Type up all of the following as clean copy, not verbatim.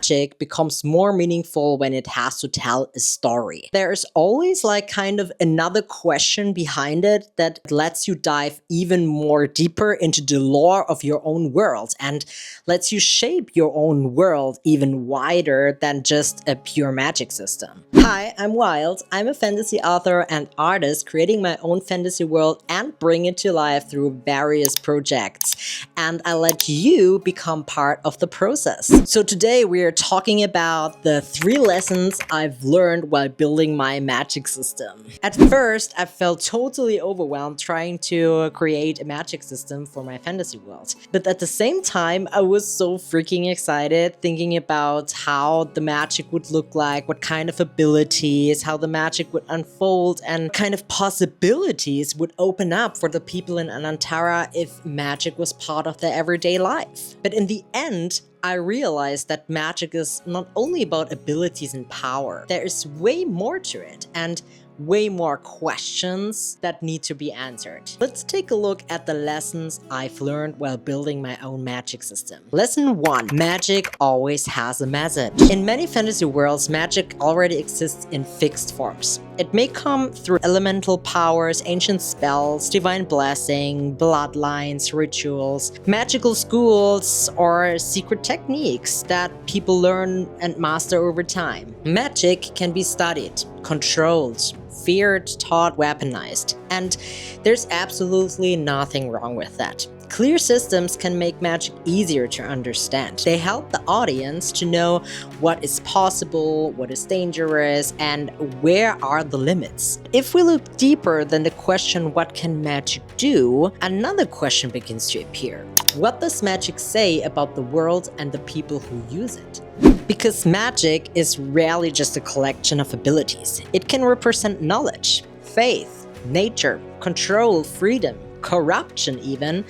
magic becomes more meaningful when it has to tell a story. There's always like kind of another question behind it that lets you dive even more deeper into the lore of your own world and lets you shape your own world even wider than just a pure magic system. Hi, I'm Wild. I'm a fantasy author and artist creating my own fantasy world and bring it to life through various projects. And I let you become part of the process. So today we are talking about the 3 lessons I've learned while building my magic system. At first, I felt totally overwhelmed trying to create a magic system for my fantasy world. But at the same time, I was so freaking excited thinking about how the magic would look like, what kind of abilities, how the magic would unfold, and kind of possibilities would open up for the people in Ananthara if magic was part of their everyday life. But in the end, I realized that magic is not only about abilities and power. There is way more to it, and way more questions that need to be answered. Let's take a look at the lessons I've learned while building my own magic system. Lesson 1. Magic always has a message. In many fantasy worlds, magic already exists in fixed forms. It may come through elemental powers, ancient spells, divine blessing, bloodlines, rituals, magical schools, or secret techniques that people learn and master over time. Magic can be studied, controlled, feared, taught, weaponized. And there's absolutely nothing wrong with that. Clear systems can make magic easier to understand. They help the audience to know what is possible, what is dangerous, and where are the limits. If we look deeper than the question, what can magic do, another question begins to appear. What does magic say about the world and the people who use it? Because magic is rarely just a collection of abilities. It can represent knowledge, faith, nature, control, freedom, corruption even,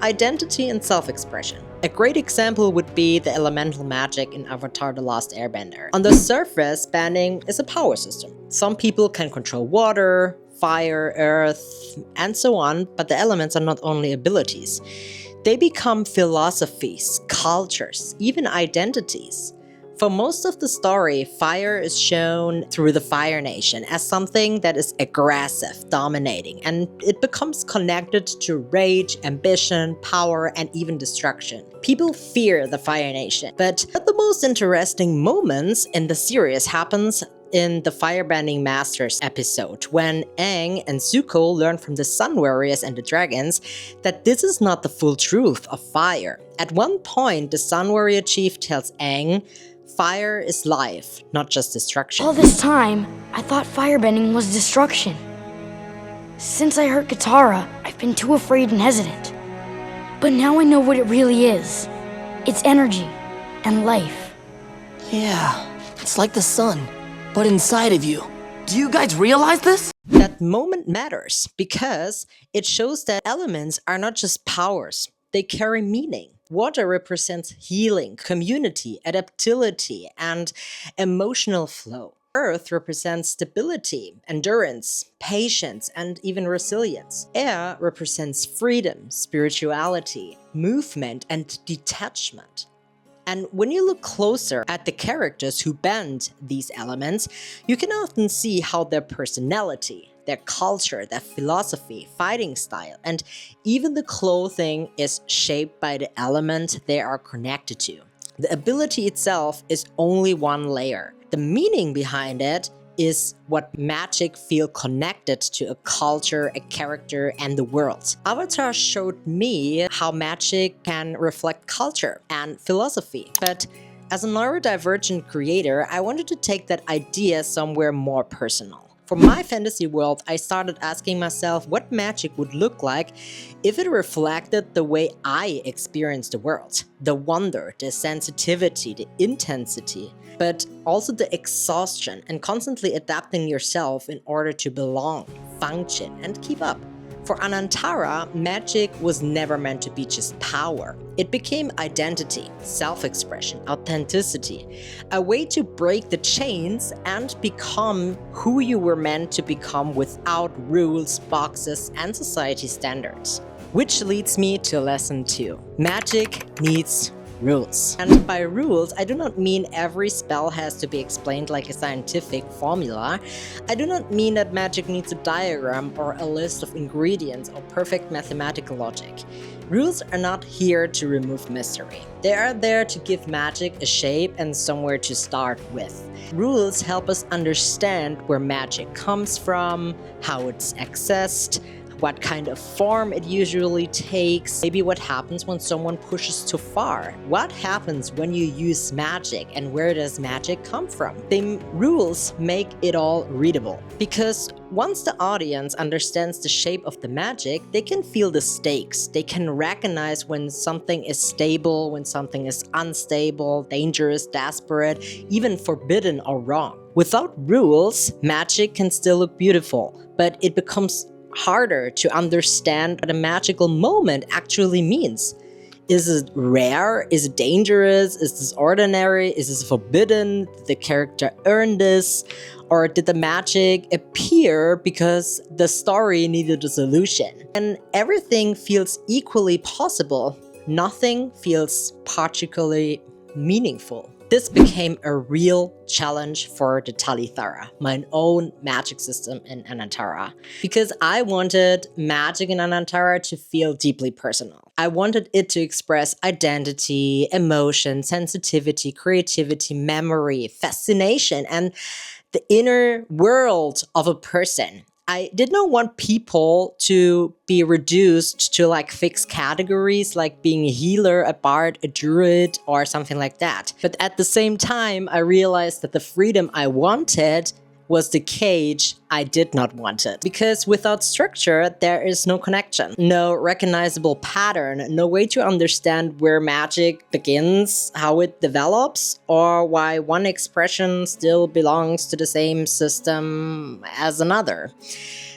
identity and self-expression. A great example would be the elemental magic in Avatar: The Last Airbender. On the surface, bending is a power system. Some people can control water, fire, earth, and so on, but the elements are not only abilities. They become philosophies, cultures, even identities. For most of the story, fire is shown through the Fire Nation as something that is aggressive, dominating, and it becomes connected to rage, ambition, power, and even destruction. People fear the Fire Nation, but the most interesting moments in the series happens in the Firebending Masters episode, when Aang and Zuko learn from the Sun Warriors and the dragons that this is not the full truth of fire. At one point, the Sun Warrior chief tells Aang, fire is life, not just destruction. All this time, I thought firebending was destruction. Since I heard Katara, I've been too afraid and hesitant. But now I know what it really is. It's energy and life. Yeah, it's like the sun, but inside of you. Do you guys realize this? That moment matters because it shows that elements are not just powers, they carry meaning. Water represents healing, community, adaptability, and emotional flow. Earth represents stability, endurance, patience, and even resilience. Air represents freedom, spirituality, movement, and detachment. And when you look closer at the characters who bend these elements, you can often see how their personality, their culture, their philosophy, fighting style, and even the clothing is shaped by the element they are connected to. The ability itself is only one layer. The meaning behind it is what magic feel connected to a culture, a character, and the world. Avatar showed me how magic can reflect culture and philosophy, but as a neurodivergent creator, I wanted to take that idea somewhere more personal. For my fantasy world, I started asking myself what magic would look like if it reflected the way I experienced the world. The wonder, the sensitivity, the intensity, but also the exhaustion and constantly adapting yourself in order to belong, function, and keep up. For Ananthara, magic was never meant to be just power. It became identity, self-expression, authenticity, a way to break the chains and become who you were meant to become without rules, boxes, and society standards. Which leads me to lesson 2. Magic needs rules. And by rules, I do not mean every spell has to be explained like a scientific formula. I do not mean that magic needs a diagram or a list of ingredients or perfect mathematical logic. Rules are not here to remove mystery. They are there to give magic a shape and somewhere to start with. Rules help us understand where magic comes from, how it's accessed, what kind of form it usually takes, maybe what happens when someone pushes too far. What happens when you use magic and where does magic come from? The rules make it all readable. Because once the audience understands the shape of the magic, they can feel the stakes. They can recognize when something is stable, when something is unstable, dangerous, desperate, even forbidden or wrong. Without rules, magic can still look beautiful, but it becomes harder to understand what a magical moment actually means. Is it rare? Is it dangerous? Is this ordinary? Is this forbidden? Did the character earn this? Or did the magic appear because the story needed a solution? And everything feels equally possible. Nothing feels particularly meaningful. This became a real challenge for the Thal'ithara, my own magic system in Ananthara, because I wanted magic in Ananthara to feel deeply personal. I wanted it to express identity, emotion, sensitivity, creativity, memory, fascination, and the inner world of a person. I did not want people to be reduced to like fixed categories like being a healer, a bard, a druid, or something like that. But at the same time, I realized that the freedom I wanted was the cage I did not want it. Because without structure, there is no connection, no recognizable pattern, no way to understand where magic begins, how it develops, or why one expression still belongs to the same system as another.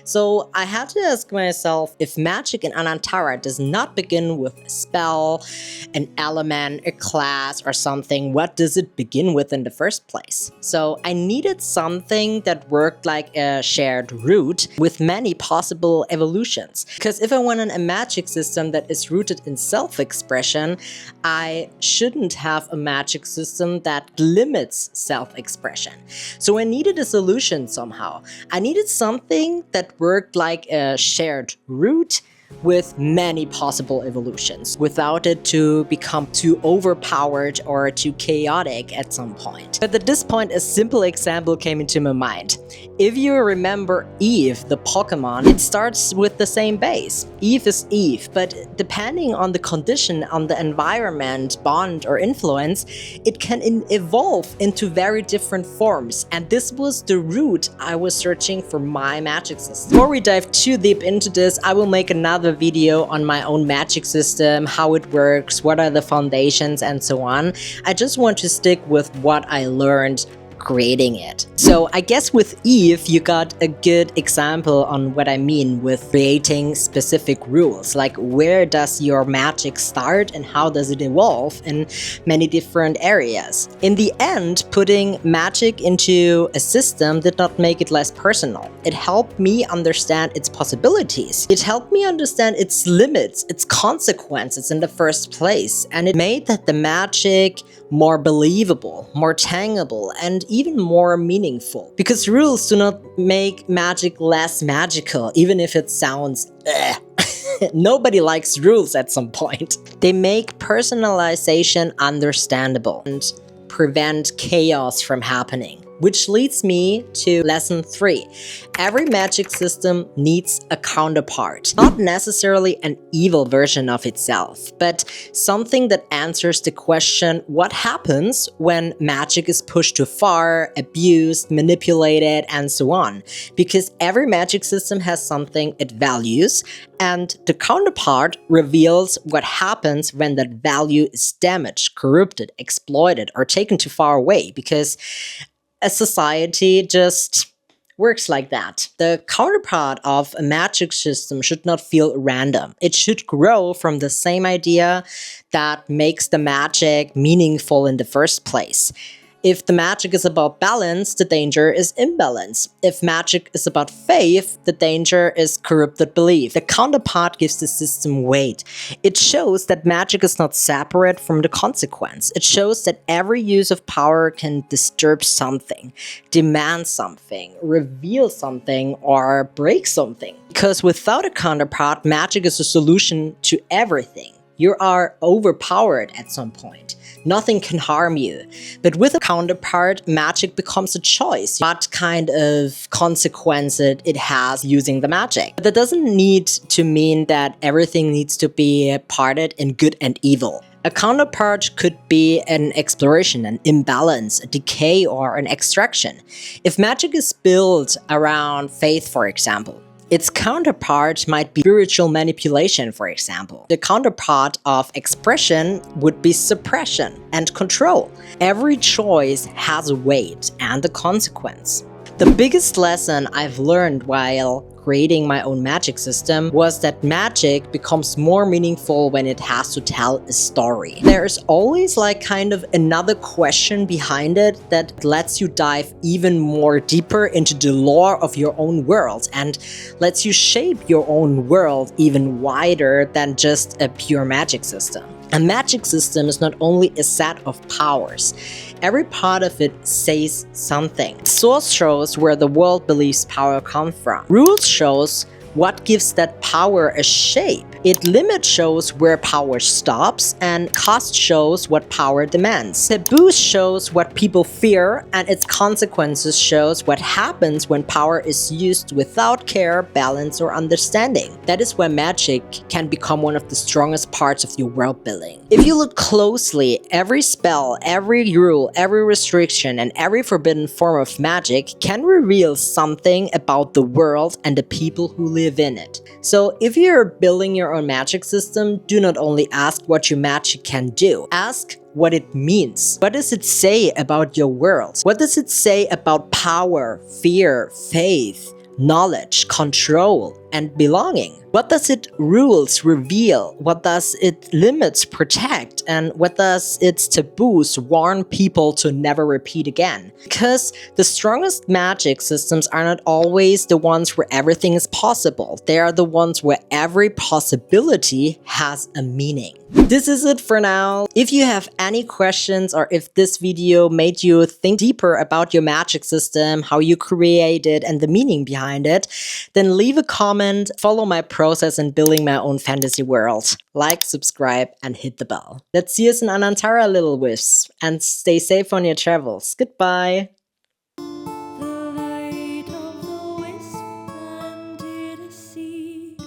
So I had to ask myself, if magic in Ananthara does not begin with a spell, an element, a class, or something, what does it begin with in the first place? So I needed something that worked like a shared root with many possible evolutions. Because if I wanted a magic system that is rooted in self-expression, I shouldn't have a magic system that limits self-expression. So I needed a solution somehow. I needed something that worked like a shared root with many possible evolutions, without it to become too overpowered or too chaotic at some point. But at this point, a simple example came into my mind. If you remember Eve, the Pokemon, it starts with the same base. Eve is Eve, but depending on the condition, on the environment, bond, or influence, it can evolve into very different forms. And this was the root I was searching for my magic system. Before we dive too deep into this, I will make another video on my own magic system, how it works, what are the foundations, and so on. I just want to stick with what I learned creating it. So I guess with Eve, you got a good example on what I mean with creating specific rules, like where does your magic start and how does it evolve in many different areas. In the end, putting magic into a system did not make it less personal. It helped me understand its possibilities. It helped me understand its limits, its consequences in the first place, and it made that the magic more believable, more tangible, and even more meaningful. Because rules do not make magic less magical, even if it sounds nobody likes rules at some point. They make personalization understandable and prevent chaos from happening. Which leads me to lesson 3. Every magic system needs a counterpart. Not necessarily an evil version of itself, but something that answers the question, what happens when magic is pushed too far, abused, manipulated, and so on? Because every magic system has something it values, and the counterpart reveals what happens when that value is damaged, corrupted, exploited, or taken too far away, because a society just works like that. The counterpart of a magic system should not feel random. It should grow from the same idea that makes the magic meaningful in the first place. If the magic is about balance, the danger is imbalance. If magic is about faith, the danger is corrupted belief. The counterpart gives the system weight. It shows that magic is not separate from the consequence. It shows that every use of power can disturb something, demand something, reveal something, or break something. Because without a counterpart, magic is a solution to everything. You are overpowered at some point. Nothing can harm you. But with a counterpart, magic becomes a choice. What kind of consequences it has using the magic. But that doesn't need to mean that everything needs to be parted in good and evil. A counterpart could be an exploration, an imbalance, a decay, or an extraction. If magic is built around faith, for example, its counterpart might be spiritual manipulation, for example. The counterpart of expression would be suppression and control. Every choice has a weight and a consequence. The biggest lesson I've learned while creating my own magic system was that magic becomes more meaningful when it has to tell a story. There's always kind of another question behind it that lets you dive even more deeper into the lore of your own world and lets you shape your own world even wider than just a pure magic system. A magic system is not only a set of powers. Every part of it says something. Source shows where the world believes power comes from. Rules shows what gives that power a shape. It limit shows where power stops, and cost shows what power demands. Taboo shows what people fear, and its consequences shows what happens when power is used without care, balance, or understanding. That is where magic can become one of the strongest parts of your world building. If you look closely, every spell, every rule, every restriction, and every forbidden form of magic can reveal something about the world and the people who live in it. So if you're building your own magic system, do not only ask what your magic can do, ask what it means. What does it say about your world? What does it say about power, fear, faith, knowledge, control, and belonging? What does it rules reveal? What does it limits protect? And what does its taboos warn people to never repeat again? Because the strongest magic systems are not always the ones where everything is possible. They are the ones where every possibility has a meaning. This is it for now. If you have any questions or if this video made you think deeper about your magic system, how you create it, and the meaning behind it, then leave a comment, follow my process in building my own fantasy world. Like, subscribe, and hit the bell. Let's see us in Ananthara, little wisps, and stay safe on your travels. Goodbye. The light of the wisp planted a seed,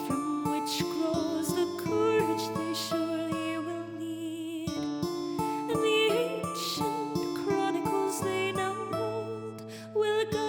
from which grows the courage they surely will need. And the ancient chronicles they now hold will guide